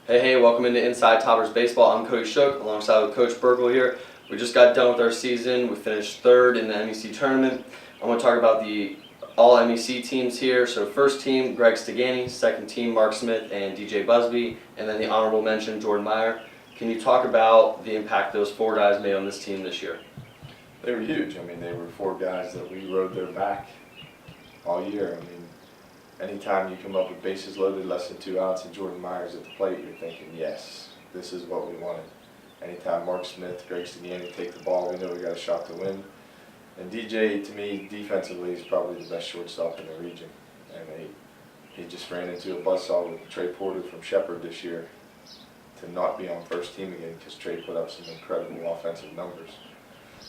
Hey, welcome into Inside Toppers Baseball. I'm Cody Shook, alongside with Coach Burgle here. We just got done with our season. We finished third in the MEC tournament. I'm going to talk about the all-MEC teams here. So first team, Greg Stegani. Second team, Mark Smith and DJ Bosley. And then the honorable mention, Jordan Meyer. Can you talk about the impact those four guys made on this team this year? They were huge. I mean, they were four guys that we rode their back all year. I mean, anytime you come up with bases loaded, less than 2 outs, and Jordan Meyer's at the plate, you're thinking, yes, this is what we wanted. Anytime Mark Smith, Greg Stegani take the ball, we know we got a shot to win. And DJ, to me, defensively, is probably the best shortstop in the region. And he just ran into a buzzsaw with Trey Porter from Shepherd this year to not be on first team again because Trey put up some incredible offensive numbers.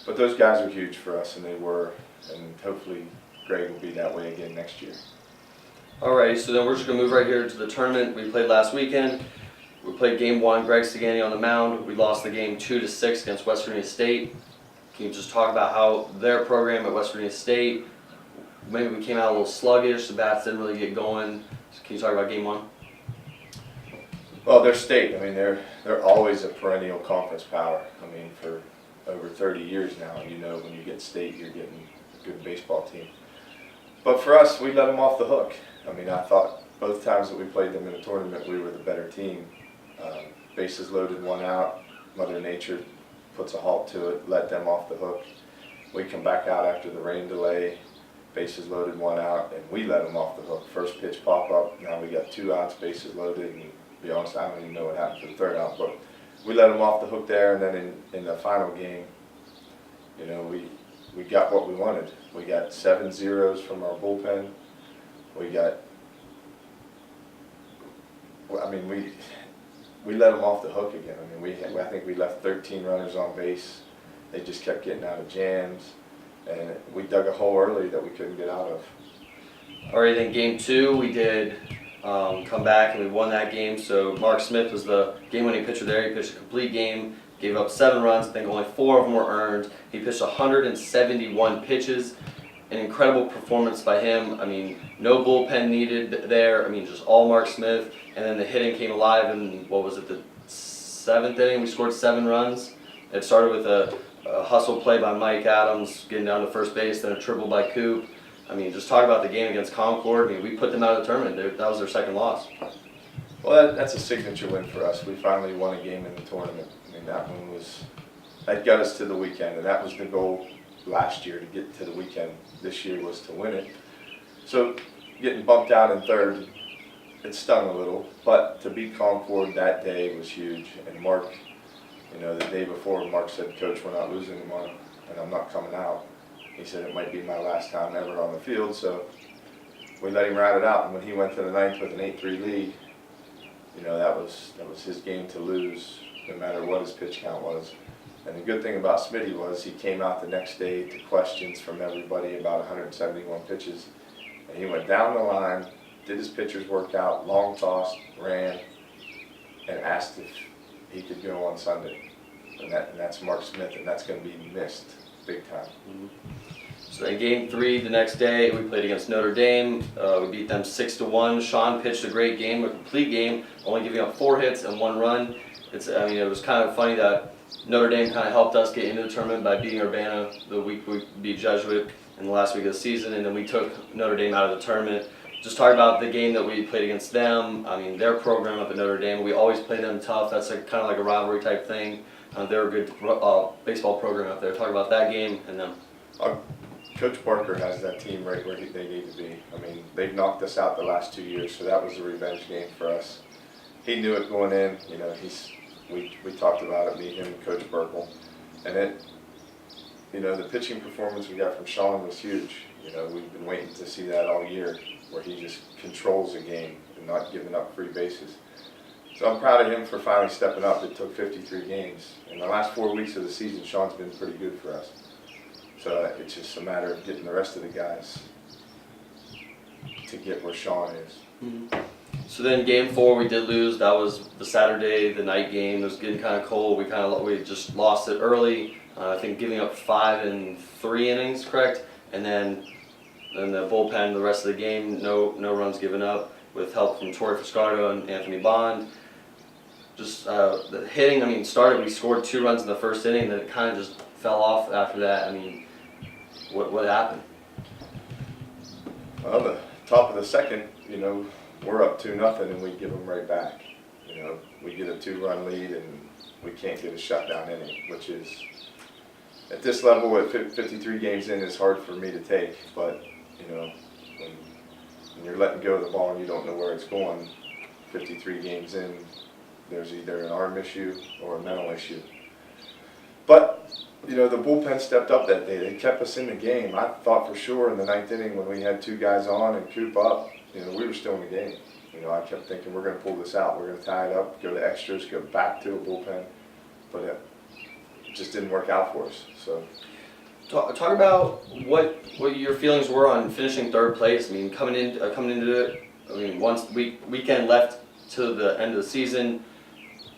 But those guys are huge for us, and they were, and hopefully Greg will be that way again next year. Alright, so then we're just going to move right here to the tournament we played last weekend. We played game 1, Greg Stegani on the mound. We lost the game 2-6 against West Virginia State. Can you just talk about how their program at West Virginia State, maybe we came out a little sluggish, the bats didn't really get going. So can you talk about game 1? Well, their state, I mean, they're always a perennial conference power. I mean, for over 30 years now, you know when you get state, you're getting a good baseball team. But for us, we let them off the hook. I mean, I thought both times that we played them in a tournament, we were the better team. Bases loaded, 1 out. Mother Nature puts a halt to it, let them off the hook. We come back out after the rain delay, bases loaded, 1 out, and we let them off the hook. First pitch pop up, now we got 2 outs, bases loaded, and to be honest, I don't even know what happened for the 3rd out, but we let them off the hook there, and then in the final game, you know, we got what we wanted. We got 7 zeros from our bullpen. We let them off the hook again. I mean, I think we left 13 runners on base. They just kept getting out of jams, and we dug a hole early that we couldn't get out of. All right, then game 2, we did come back and we won that game. So Mark Smith was the game-winning pitcher there. He pitched a complete game, gave up 7 runs. I think only 4 of them were earned. He pitched 171 pitches. An incredible performance by him. I mean, no bullpen needed there. I mean, just all Mark Smith. And then the hitting came alive in, what was it, the 7th inning? We scored 7 runs. It started with a hustle play by Mike Adams, getting down to first base, then a triple by Coop. I mean, just talk about the game against Concord. I mean, we put them out of the tournament. That was their 2nd loss. Well, that's a signature win for us. We finally won a game in the tournament. I mean, that got us to the weekend, and that was the goal last year, to get to the weekend. This year was to win it. So getting bumped out in 3rd, it stung a little, but to beat Concord that day was huge. And Mark, you know, the day before, Mark said, "Coach, we're not losing tomorrow, and I'm not coming out." He said it might be my last time ever on the field, so we let him ride it out. And when he went to the 9th with an 8-3 lead, you know, that was his game to lose, no matter what his pitch count was. And the good thing about Smitty was he came out the next day to questions from everybody about 171 pitches. And he went down the line, did his pitcher's workout, long toss, ran, and asked if he could go on Sunday. And that's Mark Smith, and that's going to be missed big time. Mm-hmm. So in game 3 the next day, we played against Notre Dame. We beat them 6-1. Sean pitched a great game, a complete game, only giving up 4 hits and 1 run. It was kind of funny that Notre Dame kind of helped us get into the tournament by beating Urbana the week we beat Jesuit in the last week of the season, and then we took Notre Dame out of the tournament. Just talk about the game that we played against them. I mean, their program up at Notre Dame, we always play them tough. That's kind of like a rivalry type thing. They're a good baseball program up there. Talk about that game and them. Coach Parker has that team right where they need to be. I mean, they've knocked us out the last 2 years, so that was a revenge game for us. He knew it going in. You know, we talked about it, me, him, and Coach Burkle. And you know, the pitching performance we got from Sean was huge. You know, we've been waiting to see that all year, where he just controls the game and not giving up free bases. So I'm proud of him for finally stepping up. It took 53 games. In the last 4 weeks of the season, Sean's been pretty good for us. So it's just a matter of getting the rest of the guys to get where Sean is. Mm-hmm. So then game 4 we did lose. That was the Saturday, the night game. It was getting kind of cold. We just lost it early. I think giving up 5 in 3 innings, correct? And then the bullpen the rest of the game, no runs given up with help from Torrey Fuscardo and Anthony Bond. just the hitting. I mean, we scored 2 runs in the first inning, then it kind of just fell off after that. I mean, what happened? Well, the top of the second, we're up 2-0 and we give them right back. We get a 2-run lead and we can't get a shutdown inning, which is, at this level, at 53 games in, is hard for me to take. But, when you're letting go of the ball and you don't know where it's going, 53 games in, there's either an arm issue or a mental issue. But, the bullpen stepped up that day. They kept us in the game. I thought for sure in the 9th inning when we had 2 guys on and Coop up, we were still in the game. I kept thinking we're going to pull this out. We're going to tie it up, go to extras, go back to a bullpen. But it just didn't work out for us. So, talk about what your feelings were on finishing 3rd place. I mean, coming into it. I mean, once weekend left to the end of the season,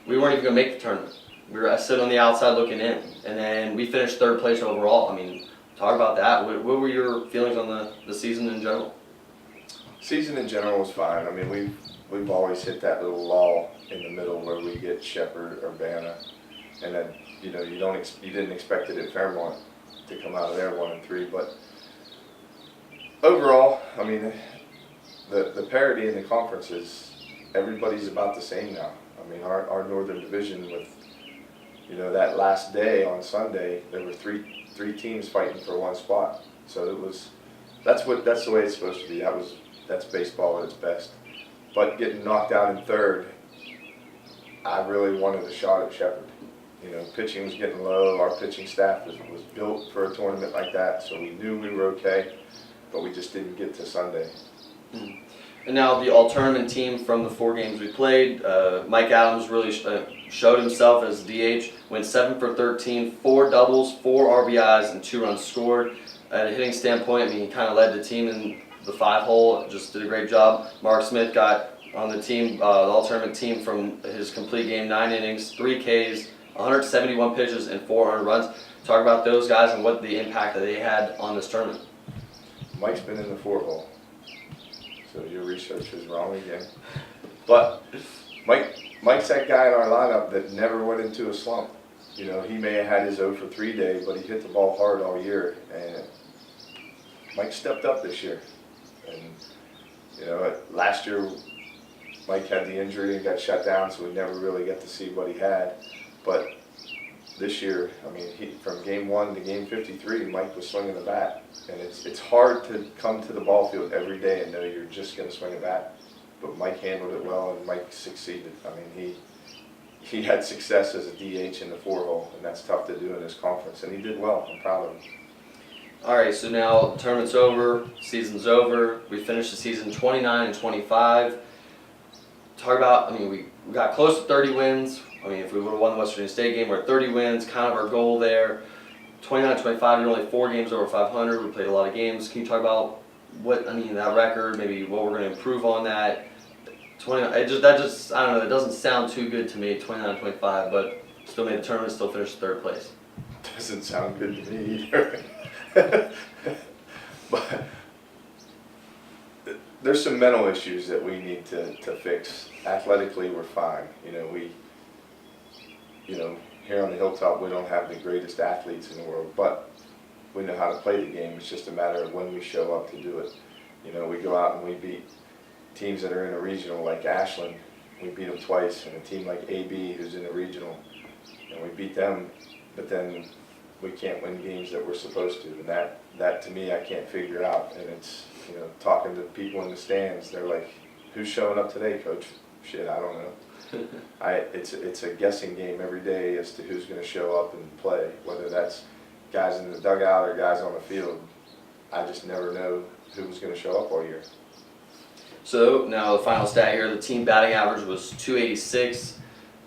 we weren't even going to make the tournament. We were sitting on the outside looking in, and then we finished 3rd place overall. I mean, talk about that. What were your feelings on the season in general? Season in general was fine. I mean, we've always hit that little lull in the middle where we get Shepherd or Banna, and then you didn't expect it at Fairmont to come out of there 1-3. But overall, I mean, the parity in the conference is everybody's about the same now. I mean, our Northern Division with that last day on Sunday, there were three teams fighting for 1 spot. So that's the way it's supposed to be. That's baseball at its best. But getting knocked out in 3rd, I really wanted a shot at Shepherd. Pitching was getting low. Our pitching staff was built for a tournament like that, so we knew we were okay, but we just didn't get to Sunday. And now the AllTournament team from the 4 games we played, Mike Adams really showed himself as DH, went 7 for 13, 4 doubles, 4 RBIs, and 2 runs scored. At a hitting standpoint, I mean, he kind of led the team in the 5-hole, just did a great job. Mark Smith got on the team, the AllTournament team from his complete game, 9 innings, 3 Ks, 171 pitches, and 400 runs. Talk about those guys and what the impact that they had on this tournament. Mike's been in the 4-hole. So your research is wrong again. But Mike's that guy in our lineup that never went into a slump. He may have had his 0 for 3 day, but he hit the ball hard all year. And Mike stepped up this year. And, last year Mike had the injury and got shut down, so we never really got to see what he had. But this year, I mean, from game 1 to game 53, Mike was swinging the bat. And it's hard to come to the ball field every day and know you're just going to swing a bat. But Mike handled it well, and Mike succeeded. I mean, he had success as a DH in the 4-hole, and that's tough to do in this conference. And he did well. I'm proud of him. All right, so now the tournament's over, season's over. We finished the season 29-25. Talk about, I mean, we got close to 30 wins. I mean, if we would have won the West Virginia State game, we're at 30 wins, kind of our goal there. 29-25, you're only 4 games over 500. We played a lot of games. Can you talk about that record, maybe what we're going to improve on that? I don't know, it doesn't sound too good to me, 29-25, but still made the tournament, still finished 3rd place. Doesn't sound good to me either. But there's some mental issues that we need to fix. Athletically, we're fine. Here on the hilltop, we don't have the greatest athletes in the world, but we know how to play the game. It's just a matter of when we show up to do it. We go out and we beat teams that are in a regional like Ashland. We beat them twice, and a team like AB who's in a regional, and we beat them, but then we can't win games that we're supposed to. And that to me, I can't figure out. And it's, talking to people in the stands, they're like, who's showing up today, coach? Shit, I don't know. It's a guessing game every day as to who's going to show up and play, whether that's guys in the dugout or guys on the field. I just never know who's going to show up all year. So now the final stat here, the team batting average was 286.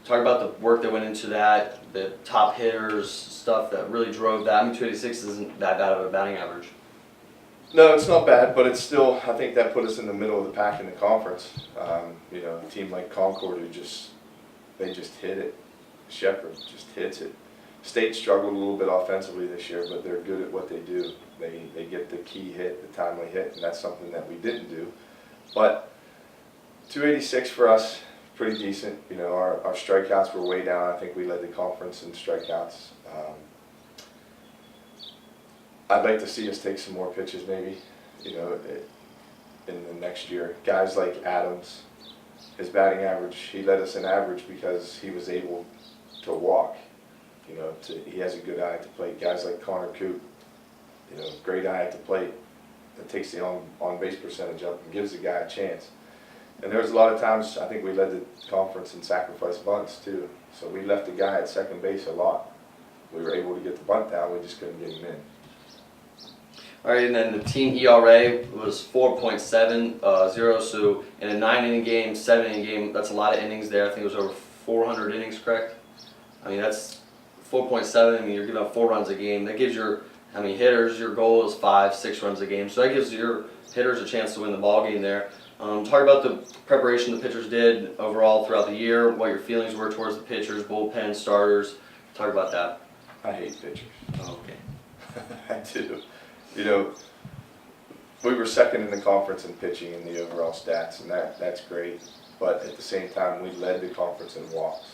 Talk about the work that went into that, the top hitters, stuff that really drove that. I mean, 286 isn't that bad of a batting average. No, it's not bad, but it's still, I think that put us in the middle of the pack in the conference. A team like Concord they just hit it. Shepherd just hits it. State struggled a little bit offensively this year, but they're good at what they do. They get the key hit, the timely hit, and that's something that we didn't do. But 286 for us, pretty decent. You know, our strikeouts were way down. I think we led the conference in strikeouts. I'd like to see us take some more pitches maybe, you know, in the next year. Guys like Adams, his batting average, he led us in average because he was able to walk. You know, he has a good eye at the plate. Guys like Connor Coop, you know, great eye at the plate. That takes the on-base percentage up and gives the guy a chance. And there was a lot of times, I think we led the conference in sacrifice bunts too. So we left the guy at second base a lot. We were able to get the bunt down, we just couldn't get him in. All right, and then the team ERA was 4.70. So in a 9-inning game, 7-inning game, that's a lot of innings there. I think it was over 400 innings, correct? I mean, that's 4.7. I mean, you're giving up 4 runs a game. That gives your hitters. Your goal is 5-6 runs a game. So that gives your hitters a chance to win the ball game there. Talk about the preparation the pitchers did overall throughout the year. What your feelings were towards the pitchers, bullpen, starters. Talk about that. I hate pitchers. Oh, okay. I do. You know, we were second in the conference in pitching in the overall stats, and that's great. But at the same time, we led the conference in walks.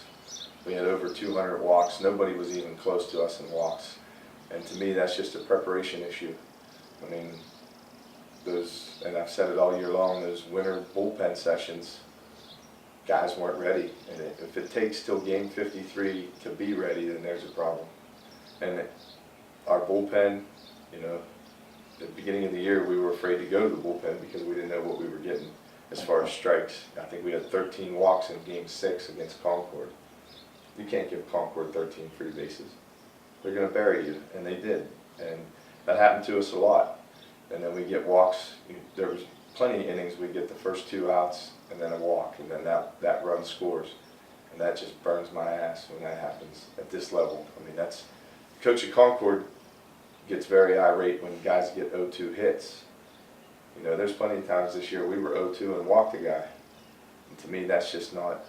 We had over 200 walks. Nobody was even close to us in walks. And to me, that's just a preparation issue. I mean, and I've said it all year long, those winter bullpen sessions, guys weren't ready. And if it takes till game 53 to be ready, then there's a problem. And our bullpen, you know, at the beginning of the year, we were afraid to go to the bullpen because we didn't know what we were getting as far as strikes. I think we had 13 walks in game 6 against Concord. You can't give Concord 13 free bases. They're going to bury you, and they did. And that happened to us a lot. And then we get walks. There was plenty of innings. We get the first 2 outs and then a walk, and then that run scores. And that just burns my ass when that happens at this level. I mean, that's Coach at Concord gets very irate when guys get 0-2 hits. You know, there's plenty of times this year we were 0-2 and walked a guy. And to me, that's just not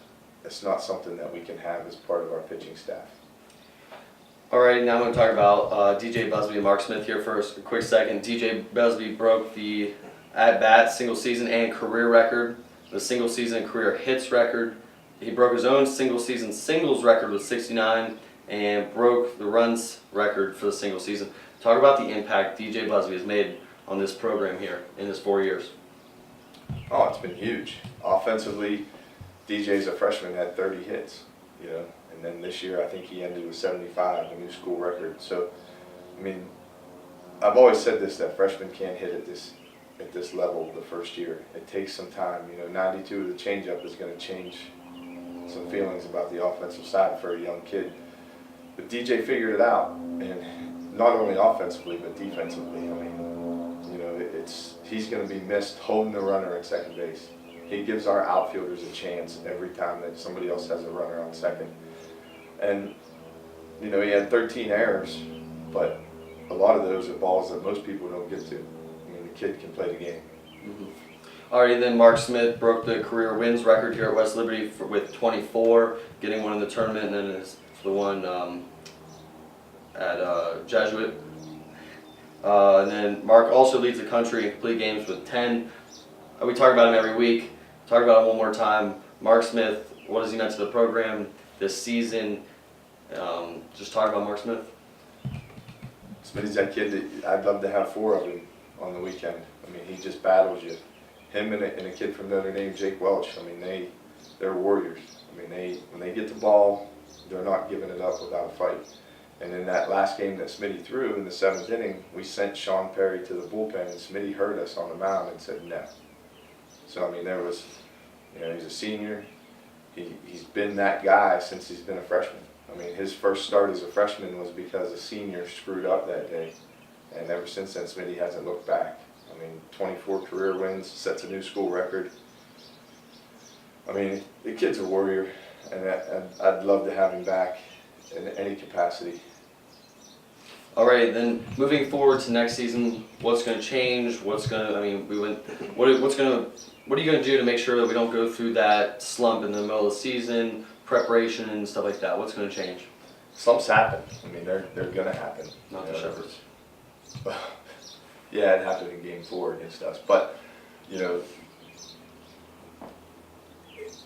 something that we can have as part of our pitching staff. All right, now I'm going to talk about DJ Busby and Mark Smith here first. A quick second. DJ Busby broke the at-bat single season and career record, the single season and career hits record. He broke his own single season singles record with 69 and broke the runs record for the single season. Talk about the impact DJ Busby has made on this program here in his 4 years. Oh, it's been huge. Offensively, DJ's a freshman, had 30 hits, you know, and then this year I think he ended with 75, a new school record. So, I mean, I've always said this, that freshmen can't hit at this level the first year. It takes some time. You know, 92 the changeup is going to change some feelings about the offensive side for a young kid. But DJ figured it out, and not only offensively but defensively. I mean, you know, he's going to be missed holding the runner at second base. He gives our outfielders a chance every time that somebody else has a runner on second. And, you know, he had 13 errors, but a lot of those are balls that most people don't get to. I mean, the kid can play the game. Mm-hmm. All right, then Mark Smith broke the career wins record here at West Liberty with 24, getting one in the tournament, and then the one at Jesuit. And then Mark also leads the country in complete games with 10. We talk about him every week. Talk about him one more time. Mark Smith, what has he meant to the program this season? Just talk about Mark Smith. Smitty's that kid that I'd love to have 4 of him on the weekend. I mean, he just battles you. Him and a kid from Notre Dame, Jake Welch. I mean, they're warriors. I mean, when they get the ball, they're not giving it up without a fight. And in that last game that Smitty threw in the 7th inning, we sent Sean Perry to the bullpen, and Smitty heard us on the mound and said no. So I mean, there was, you know, he's a senior. He's been that guy since he's been a freshman. I mean, his first start as a freshman was because a senior screwed up that day, and ever since then, Smitty hasn't looked back. I mean, 24 career wins, sets a new school record. I mean, the kid's a warrior, and I'd love to have him back in any capacity. All right, then moving forward to next season, what's going to change? What are you going to do to make sure that we don't go through that slump in the middle of the season, preparation and stuff like that? What's going to change? Slumps happen. I mean, they're going to happen. Not the Shepherds. Yeah, it happened in Game 4 against us. But, you know,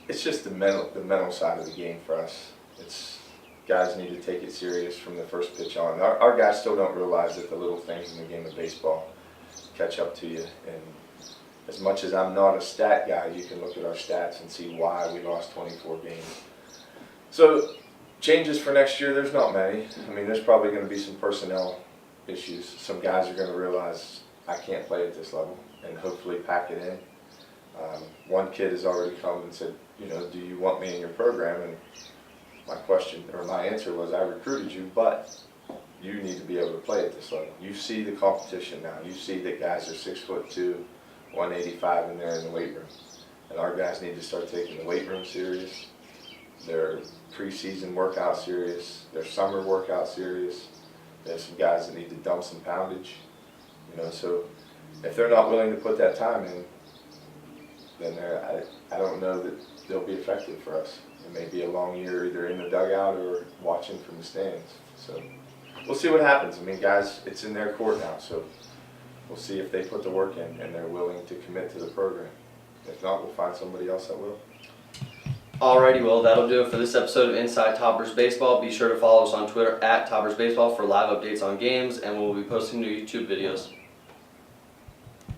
it's just the mental side of the game for us. It's guys need to take it serious from the first pitch on. Our guys still don't realize that the little things in the game of baseball catch up to you. And as much as I'm not a stat guy, you can look at our stats and see why we lost 24 games. So changes for next year, there's not many. I mean, there's probably going to be some personnel issues. Some guys are going to realize I can't play at this level and hopefully pack it in. One kid has already come and said, you know, do you want me in your program? And my answer was, I recruited you, but you need to be able to play at this level. You see the competition now. You see that guys are 6'2", 185 in there in the weight room. And our guys need to start taking the weight room serious, their preseason workout serious, their summer workout serious. There's some guys that need to dump some poundage, you know, so if they're not willing to put that time in, then I don't know that they'll be effective for us. It may be a long year either in the dugout or watching from the stands. So we'll see what happens. I mean, guys, it's in their court now, so we'll see if they put the work in and they're willing to commit to the program. If not, we'll find somebody else that will. Alrighty, well, that'll do it for this episode of Inside Toppers Baseball. Be sure to follow us on Twitter @ToppersBaseball for live updates on games, and we'll be posting new YouTube videos.